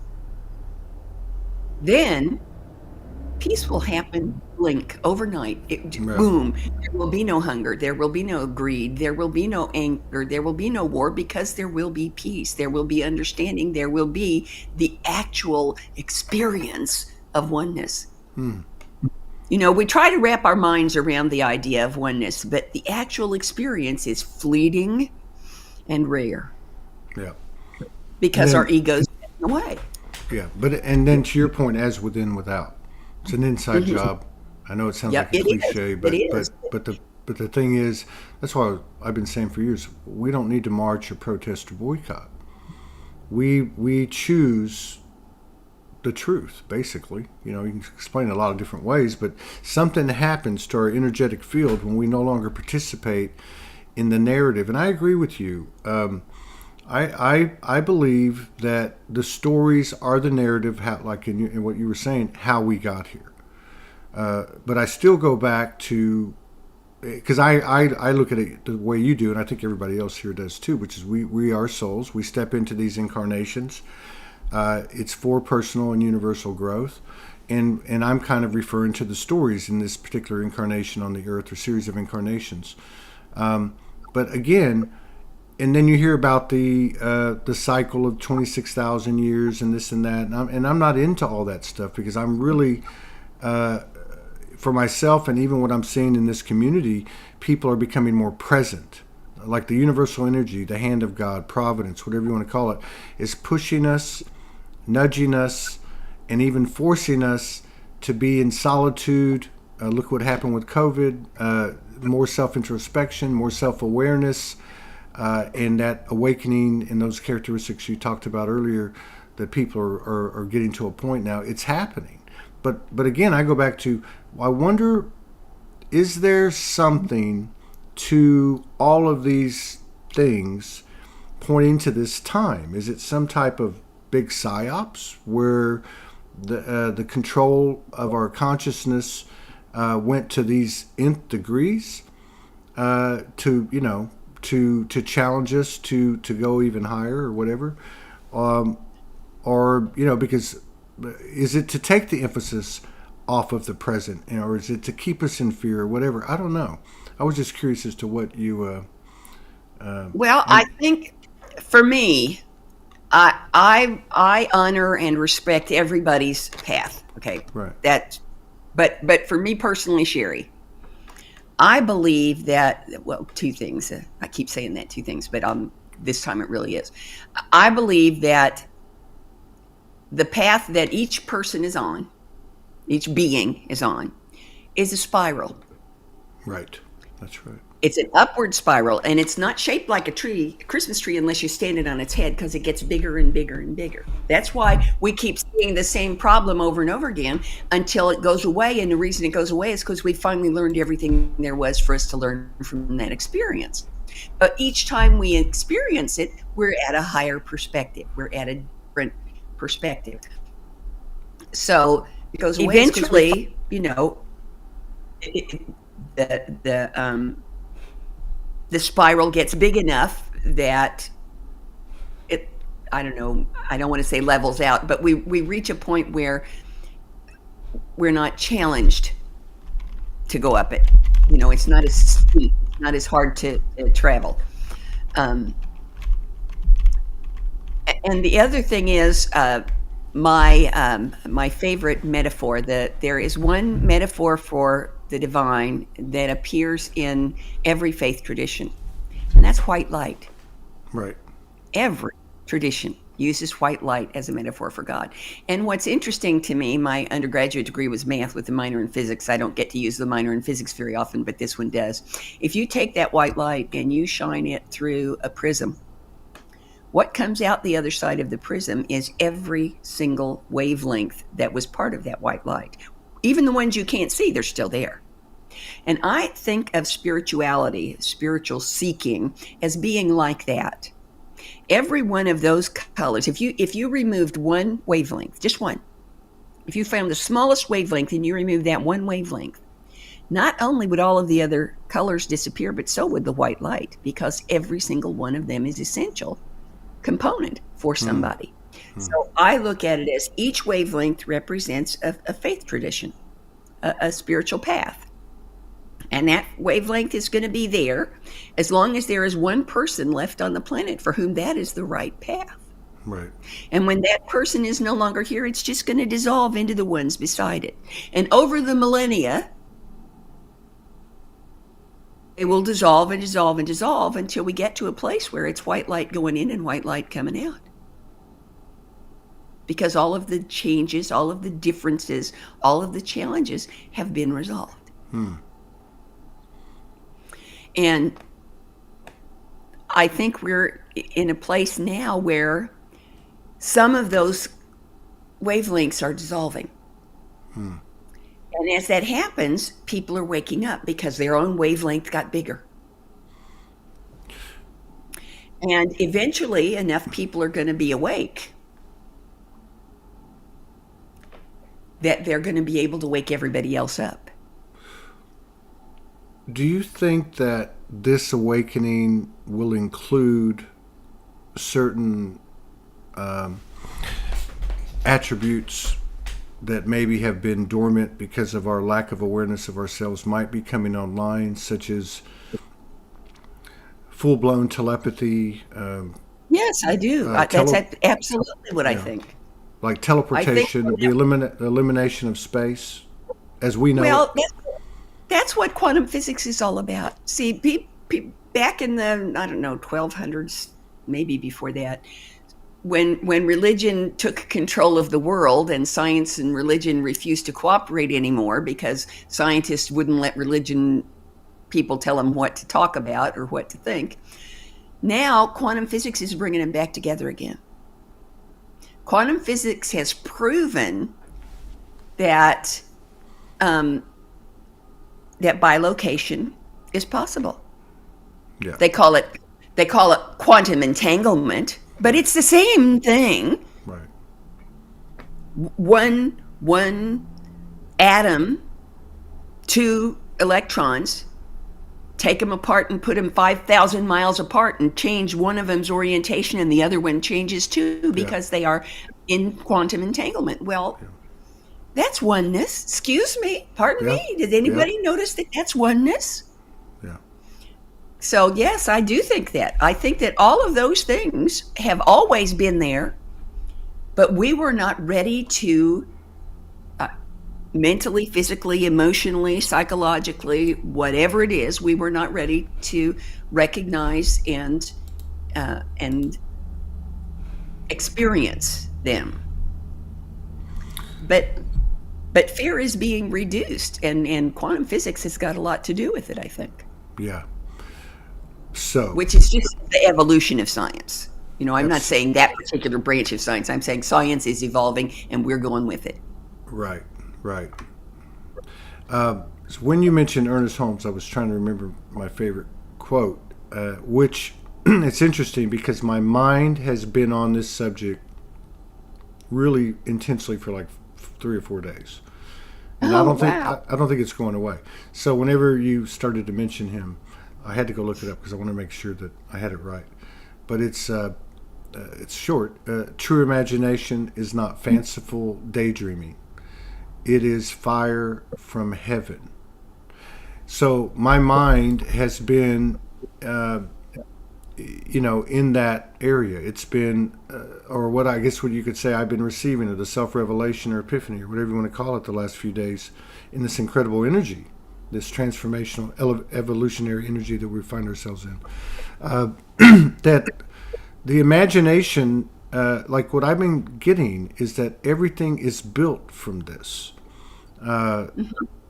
then peace will happen, blink, overnight. Boom. There will be no hunger. There will be no greed. There will be no anger. There will be no war, because there will be peace. There will be understanding. There will be the actual experience of oneness. We try to wrap our minds around the idea of oneness, but the actual experience is fleeting and rare.
Yeah.
Because our egos get in the way.
Yeah, and then to your point, as within, without. It's an inside job. I know it sounds like a cliche, but the thing is, that's why I've been saying for years, we don't need to march or protest or boycott. We choose the truth, basically. You can explain it a lot of different ways, but something happens to our energetic field when we no longer participate in the narrative. And I agree with you. I believe that the stories are the narrative, like in what you were saying, how we got here. But I still go back to, because I look at it the way you do, and I think everybody else here does too, which is we are souls. We step into these incarnations. It's for personal and universal growth. And I'm kind of referring to the stories in this particular incarnation on the earth, or series of incarnations. But again, and then you hear about the cycle of 26,000 years and this and that, and I'm not into all that stuff, because I'm really, for myself and even what I'm seeing in this community, people are becoming more present. Like the universal energy, the hand of God, providence, whatever you want to call it, is pushing us, nudging us, and even forcing us to be in solitude. Look what happened with COVID. More self-introspection, more self-awareness. And that awakening and those characteristics you talked about earlier, that people are getting to a point now, it's happening. But again, I go back to, I wonder, is there something to all of these things pointing to this time? Is it some type of big psyops where the control of our consciousness went to these nth degrees to challenge us to go even higher or whatever, or because is it to take the emphasis off of the present, or is it to keep us in fear or whatever? I don't know. I was just curious as to what you.
Well, I think for me, I honor and respect everybody's path. Okay,
Right.
but for me personally, Sharri, I believe that, well, two things. I keep saying that, two things, but this time it really is. I believe that the path that each person is on, each being is on, is a spiral.
Right. That's right.
It's an upward spiral, and it's not shaped like a tree, a Christmas tree, unless you stand it on its head, because it gets bigger and bigger and bigger. That's why we keep seeing the same problem over and over again until it goes away. And the reason it goes away is because we finally learned everything there was for us to learn from that experience. But each time we experience it, we're at a higher perspective. We're at a different perspective. So it goes away. Eventually, the spiral gets big enough that it, I don't know, I don't want to say levels out, but we reach a point where we're not challenged to go up it. It's not as steep, it's not as hard to travel. And the other thing is, my favorite metaphor, that there is one metaphor for the divine that appears in every faith tradition, and that's white light.
Right.
Every tradition uses white light as a metaphor for God. And what's interesting to me, my undergraduate degree was math with a minor in physics. I don't get to use the minor in physics very often, but this one does. If you take that white light and you shine it through a prism, what comes out the other side of the prism is every single wavelength that was part of that white light. Even the ones you can't see, they're still there. And I think of spirituality, spiritual seeking, as being like that. Every one of those colors, if you removed one wavelength, just one, if you found the smallest wavelength and you removed that one wavelength, not only would all of the other colors disappear, but so would the white light, because every single one of them is essential component for somebody. So I look at it as each wavelength represents a faith tradition, a spiritual path. And that wavelength is going to be there as long as there is one person left on the planet for whom that is the right path.
Right.
And when that person is no longer here, it's just going to dissolve into the ones beside it. And over the millennia, it will dissolve and dissolve and dissolve until we get to a place where it's white light going in and white light coming out. Because all of the changes, all of the differences, all of the challenges have been resolved. And I think we're in a place now where some of those wavelengths are dissolving. And as that happens, people are waking up because their own wavelength got bigger. And eventually, enough people are going to be awake that they're going to be able to wake everybody else up.
Do you think that this awakening will include certain attributes that maybe have been dormant because of our lack of awareness of ourselves might be coming online, such as full-blown telepathy?
Yes, I do. That's absolutely what I think.
Like teleportation, the elimination of space, as we know.
Well, that's what quantum physics is all about. See, back in the, I don't know, 1200s, maybe before that, when religion took control of the world and science and religion refused to cooperate anymore because scientists wouldn't let religion people tell them what to talk about or what to think, now quantum physics is bringing them back together again. Quantum physics has proven that that bilocation is possible.
Yeah.
They call it quantum entanglement, but it's the same thing.
Right.
One atom, two electrons, take them apart and put them 5,000 miles apart and change one of them's orientation and the other one changes too because they are in quantum entanglement. Well, that's oneness. Excuse me. Pardon me. Did anybody notice that that's oneness?
Yeah.
So, yes, I do think that. I think that all of those things have always been there, but we were not ready to uh, mentally, physically, emotionally, psychologically, whatever it is, we were not ready to recognize and experience them. But fear is being reduced, and quantum physics has got a lot to do with it, I think.
Yeah. So,
Which is just the evolution of science. I'm not
abs-
saying that particular branch of science. I'm saying science is evolving and we're going with it.
right, right. So when you mentioned Ernest Holmes, I was trying to remember my favorite quote, which it's interesting because my mind has been on this subject really intensely for like 3 or 4 days, and I
Oh,
don't think
wow.
I don't think it's going away. So whenever you started to mention him, I had to go look it up because I want to make sure that I had it right. But it's short. True imagination is not fanciful daydreaming. It is fire from heaven. So my mind has been, uh, in that area. It's been, or what I guess what you could say, I've been receiving of the self-revelation or epiphany or whatever you want to call it the last few days in this incredible energy, this transformational, evolutionary energy that we find ourselves in. That the imagination, like what I've been getting, is that everything is built from this. Uh,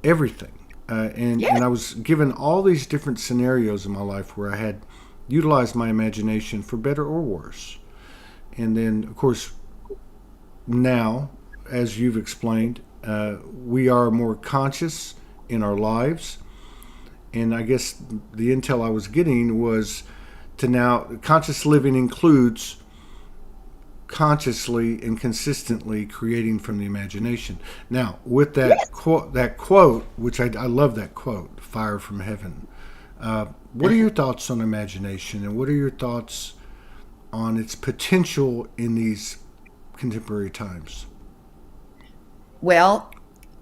Everything. And
Yes.
I was given all these different scenarios in my life where I had utilized my imagination for better or worse. And then, of course, now, as you've explained, we are more conscious in our lives. And I guess the intel I was getting was to now, conscious living includes consciously and consistently creating from the imagination. Now, with
Yes.
that quote, which I love that quote, "Fire from heaven." What are your thoughts on imagination, and what are your thoughts on its potential in these contemporary times?
Well,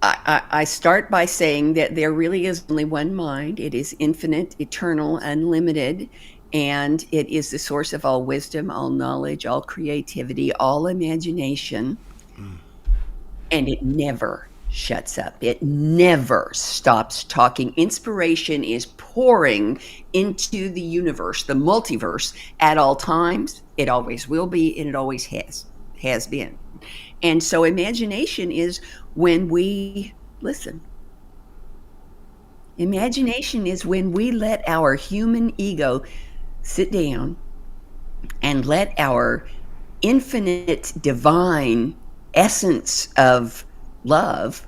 I start by saying that there really is only one mind. It is infinite, eternal, unlimited, and it is the source of all wisdom, all knowledge, all creativity, all imagination,
Mm.
and it never shuts up. It never stops talking. Inspiration is pouring into the universe, the multiverse, at all times. It always will be, and it always has been. And so imagination is when we listen. Imagination is when we let our human ego sit down and let our infinite divine essence of love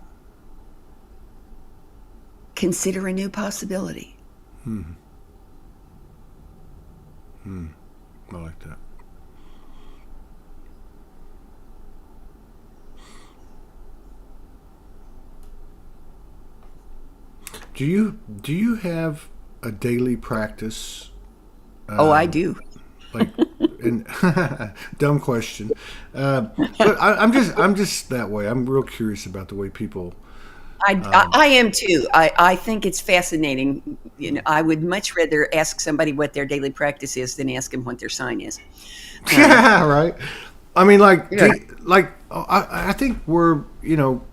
consider a new possibility.
Hmm. Hmm. I like that. Do you have a daily practice?
Oh, I
Um,
do.
like, and dumb question, but I'm just that way. I'm real curious about the way people. Um,
I am too. I think it's fascinating. I would much rather ask somebody what their daily practice is than ask them what their sign is. Um,
yeah, right. I mean, like,
yeah.
I think we're,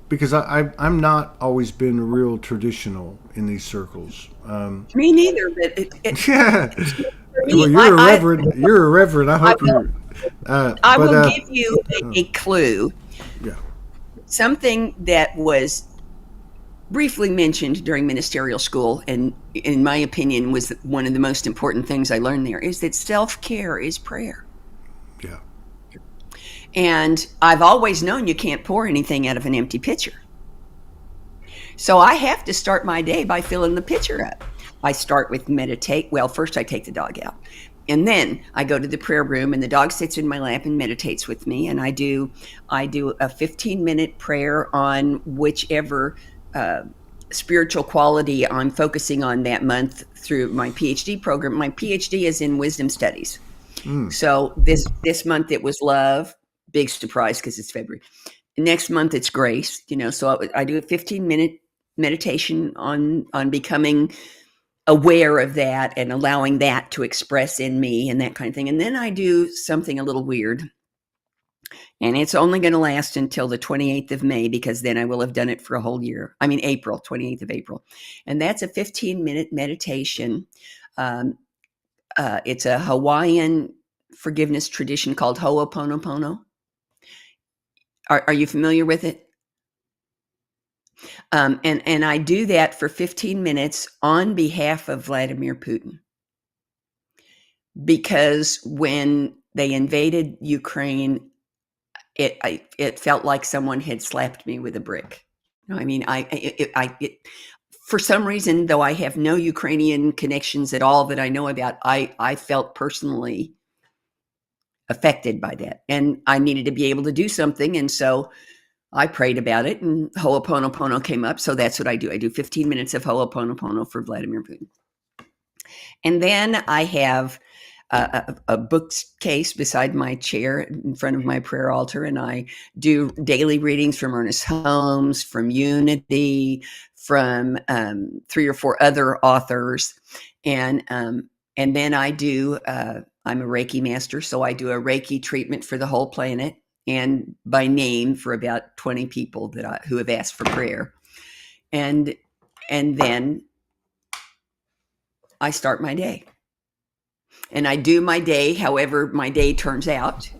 because I'm not always been real traditional in these circles.
Me neither, but
Yeah.
for
Well,
me,
you're a reverend. You're a reverend. I
I
hope
will,
you're.
I
But
will give you
uh,
a clue.
yeah.
Something that was briefly mentioned during ministerial school, and in my opinion was one of the most important things I learned there, is that self-care is prayer.
Yeah.
And I've always known you can't pour anything out of an empty pitcher. So I have to start my day by filling the pitcher up. I start with meditate. Well, first I take the dog out. And then I go to the prayer room and the dog sits in my lap and meditates with me. And I do a 15-minute prayer on whichever uh, spiritual quality I'm focusing on that month through my PhD program. My PhD is in wisdom studies.
Mm.
So this month it was love. Big surprise because it's February. Next month it's grace. So I do a 15-minute meditation on becoming aware of that and allowing that to express in me and that kind of thing. And then I do something a little weird. And it's only going to last until the 28th of May, because then I will have done it for a whole year. I mean, April, 28th of April. And that's a 15-minute meditation. Um, it's a Hawaiian forgiveness tradition called Ho'oponopono. Are you familiar with it? And I do that for 15 minutes on behalf of Vladimir Putin. Because when they invaded Ukraine, it felt like someone had slapped me with a brick. I mean, for some reason, though I have no Ukrainian connections at all that I know about, I felt personally affected by that, and I needed to be able to do something, and so I prayed about it, and Ho'oponopono came up. So that's what I do. I do 15 minutes of Ho'oponopono for Vladimir Putin, and then I have a bookcase beside my chair in front of my prayer altar, and I do daily readings from Ernest Holmes, from Unity, from 3 or 4 other authors, and then I do. I'm a Reiki master, so I do a Reiki treatment for the whole planet, and by name for about 20 people who have asked for prayer, and then I start my day. And I do my day however my day turns out.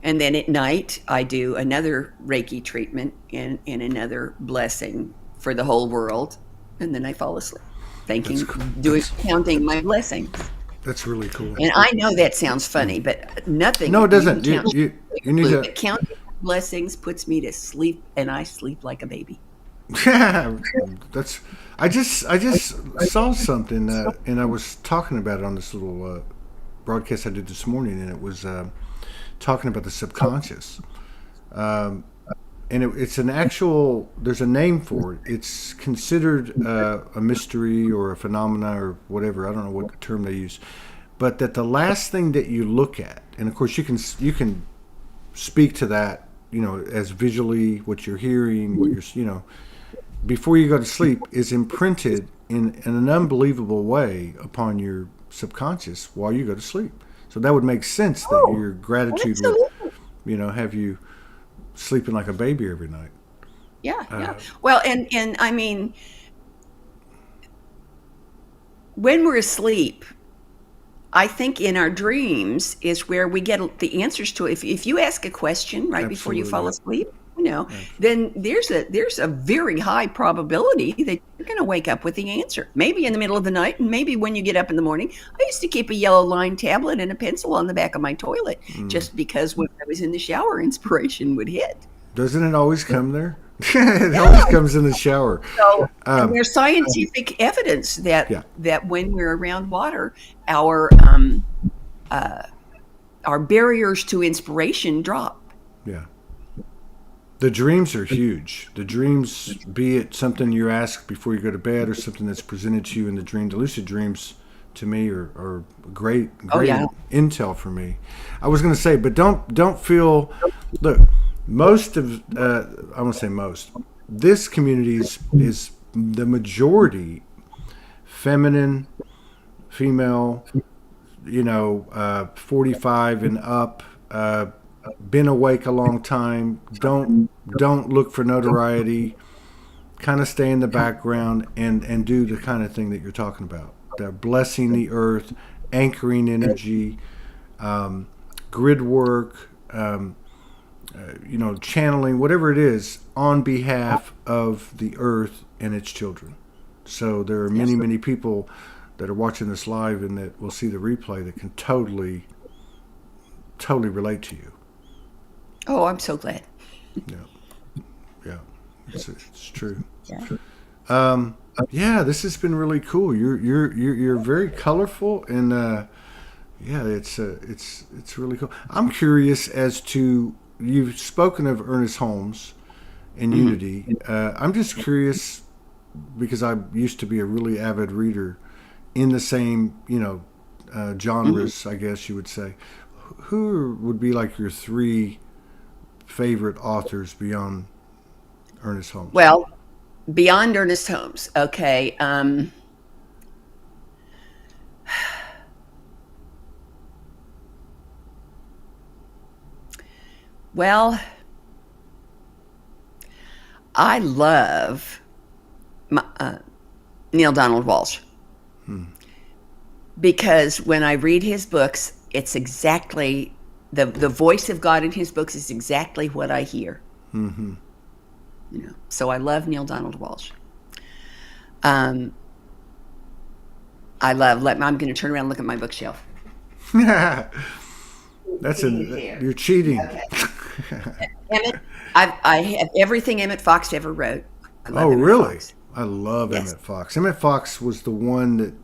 And then at night, I do another Reiki treatment and another blessing for the whole world. And then I fall asleep, counting my blessings.
That's really cool.
And I know that sounds funny, but nothing.
No, it doesn't. You need to.
Counting blessings puts me to sleep, and I sleep like a baby.
That's. I just saw something, and I was talking about it on this little broadcast I did this morning, and it was talking about the subconscious. And it's an actual. There's a name for it. It's considered a mystery or a phenomena or whatever. I don't know what term they use, but that the last thing that you look at, and of course you can speak to that, as visually what you're hearing, what you're, before you go to sleep, is imprinted in an unbelievable way upon your subconscious while you go to sleep. So that would make sense that your gratitude would, have you sleeping like a baby every night.
Yeah. Well, and I mean, when we're asleep, I think in our dreams is where we get the answers to it. If you ask a question right before you fall asleep, then there's a very high probability that you're going to wake up with the answer. Maybe in the middle of the night, and maybe when you get up in the morning. I used to keep a yellow line tablet and a pencil on the back of my toilet, just because when I was in the shower, inspiration would hit.
Doesn't it always come there? It always comes in the shower.
So and there's scientific evidence that when we're around water, our barriers to inspiration drop.
Yeah. The dreams are huge. The dreams, be it something you ask before you go to bed or something that's presented to you in the dream. The lucid dreams, to me, are great intel for me. I was going to say, but don't feel. Look, most of I won't say most. This community is the majority feminine, female. 45 and up. Been awake a long time. Don't look for notoriety. Kind of stay in the background and do the kind of thing that you're talking about. They're blessing the earth, anchoring energy, grid work, channeling, whatever it is, on behalf of the earth and its children. So there are many people that are watching this live and that will see the replay that can totally relate to you.
Oh, I'm so glad.
Yeah, it's true. Yeah. This has been really cool. You're very colorful, and it's really cool. I'm curious as to, you've spoken of Ernest Holmes and Unity. I'm just curious because I used to be a really avid reader in the same genres, I guess you would say. Who would be like your 3 favorite authors beyond Ernest Holmes?
Well, beyond Ernest Holmes, okay. Well, I love Neil Donald Walsch because when I read his books, it's exactly the voice of God in his books is exactly what I hear.
Mm-hmm.
You know, so I love Neil Donald Walsch. I'm going to turn around and look at my bookshelf.
You're cheating.
Okay. Emmett, I have everything Emmett Fox ever wrote. I love Emmett
really?
Fox.
I love
Yes.
Emmett Fox. Emmett Fox was the one that,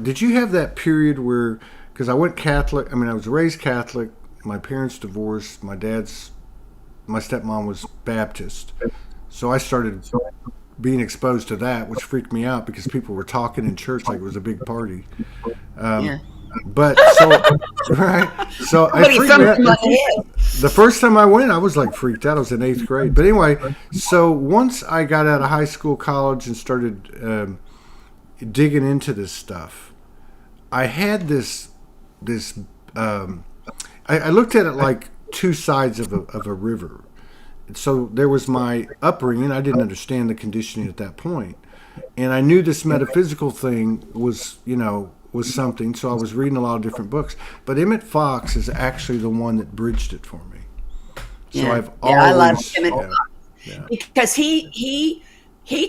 did you have that period where, because I went Catholic, I was raised Catholic, my parents divorced, my stepmom was Baptist. So I started being exposed to that, which freaked me out because people were talking in church like it was a big party.
Yeah.
But right, so I
Somebody
freaked
thumped
me
him
out.
on the head.
The first time I went, I was like freaked out. I was in 8th grade. But anyway, so once I got out of high school, college, and started digging into this stuff, I had this. I looked at it like two sides of a river. So there was my upbringing. I didn't understand the conditioning at that point, and I knew this metaphysical thing was something. So I was reading a lot of different books. But Emmett Fox is actually the one that bridged it for me. So
Yeah.
I've
Yeah, I love
always
Emmett Fox because he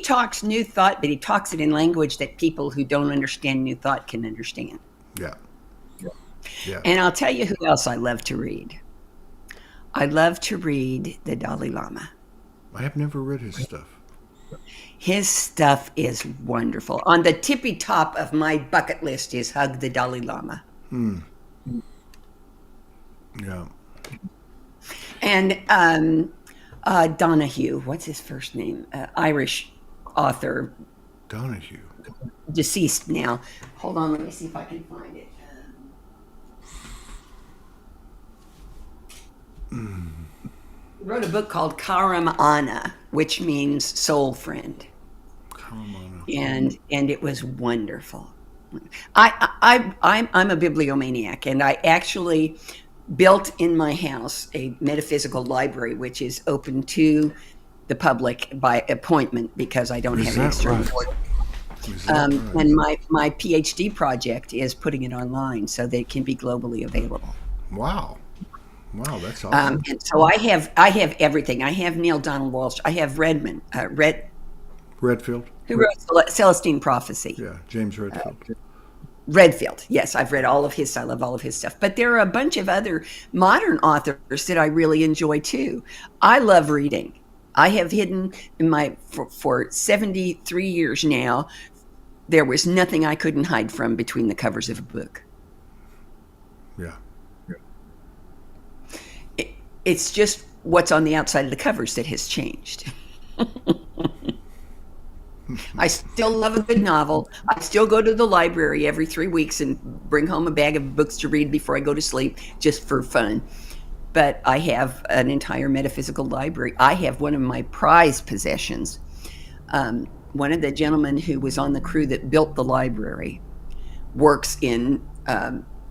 talks new thought, but he talks it in language that people who don't understand new thought can understand.
yeah. Yeah.
And I'll tell you who else I love to read. I love to read the Dalai Lama.
I have never read his stuff.
His stuff is wonderful. On the tippy top of my bucket list is Hug the Dalai Lama.
Yeah.
And Donahue, what's his first name? Irish author,
Donahue.
deceased now. Hold on, let me see if I can find it. He wrote a book called Karam Ana, which means soul friend. And it was wonderful. I'm a bibliomaniac, and I actually built in my house a metaphysical library, which is open to the public by appointment because I don't have an external board. And my PhD project is putting it online so that it can be globally available.
Wow, that's awesome.
And so I have everything. I have Neil Donald Walsch. I have Redfield,
Redfield.
who wrote Celestine Prophecy.
Yeah, James Redfield.
Redfield, yes, I've read all of his. I love all of his stuff. But there are a bunch of other modern authors that I really enjoy too. I love reading. I have hidden in for 73 years now. There was nothing I couldn't hide from between the covers of a book.
Yeah.
It's just what's on the outside of the covers that has changed. I still love a good novel. I still go to the library every 3 weeks and bring home a bag of books to read before I go to sleep, just for fun. But I have an entire metaphysical library. I have one of my prized possessions. One of the gentlemen who was on the crew that built the library works in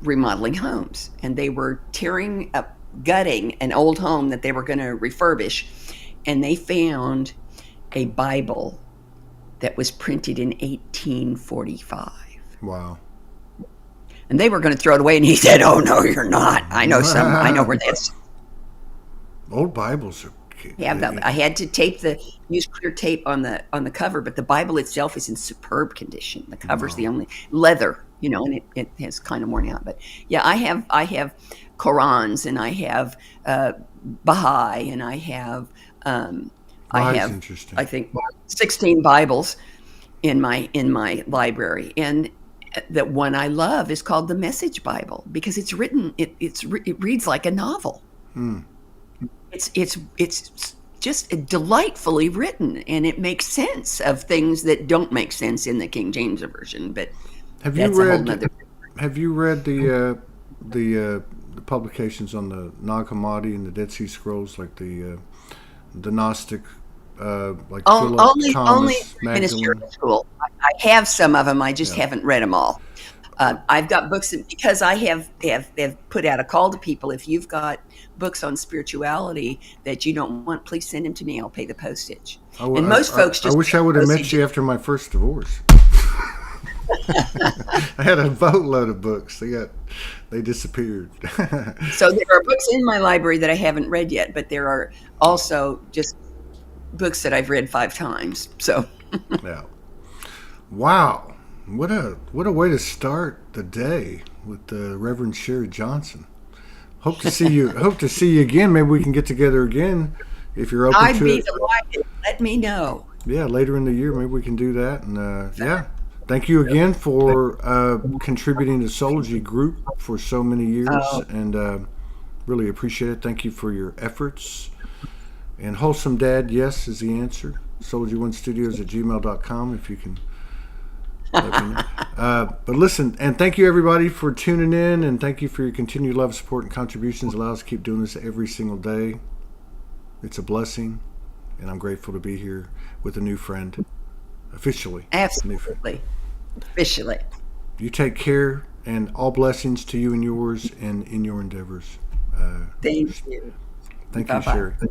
remodeling homes, and they were gutting an old home that they were going to refurbish, and they found a Bible that was printed in 1845.
Wow.
And they were going to throw it away, and he said, "Oh no, you're not. I know where that's."
Old Bibles are.
Yeah, I had to use clear tape on the cover, but the Bible itself is in superb condition. The cover's the only leather, and it has kind of worn out. But yeah, I have Qurans, and I have Baha'i, and I have
interesting.
I think 16 Bibles in my library, and the one I love is called the Message Bible because it's written. It reads like a novel. It's just delightfully written, and it makes sense of things that don't make sense in the King James version. But
Have you read the publications on the Nag Hammadi and the Dead Sea Scrolls, like the Gnostic, like Philip,
only
Thomas,
ministerial
Magdalene?
school. I have some of them. I just haven't read them all. I've got books because I have put out a call to people. If you've got books on spirituality that you don't want, please send them to me. I'll pay the postage. And most folks
I
just
wish I would have met you after my first divorce. I had a boatload of books. They disappeared.
So there are books in my library that I haven't read yet, but there are also just books that I've read 5 times. So
Yeah. Wow. What a way to start the day with Reverend Sharri Johnson. Hope to see you. Hope to see you again. Maybe we can get together again if you're open
I'd
to
be
it.
delighted. Let me know.
Yeah, later in the year, maybe we can do that. And yeah, thank you again for contributing to Soulogy Group for so many years, and really appreciate it. Thank you for your efforts. And Wholesome Dad, yes, is the answer. SoulogyOneStudios at gmail.com if you can let me know. But listen, and thank you everybody for tuning in, and thank you for your continued love, support, and contributions. Allow us to keep doing this every single day. It's a blessing, and I'm grateful to be here with a new friend, officially.
Absolutely. Officially.
You take care, and all blessings to you and yours and in your endeavors.
Thank you.
Thank you,
Bye-bye.
Sharri.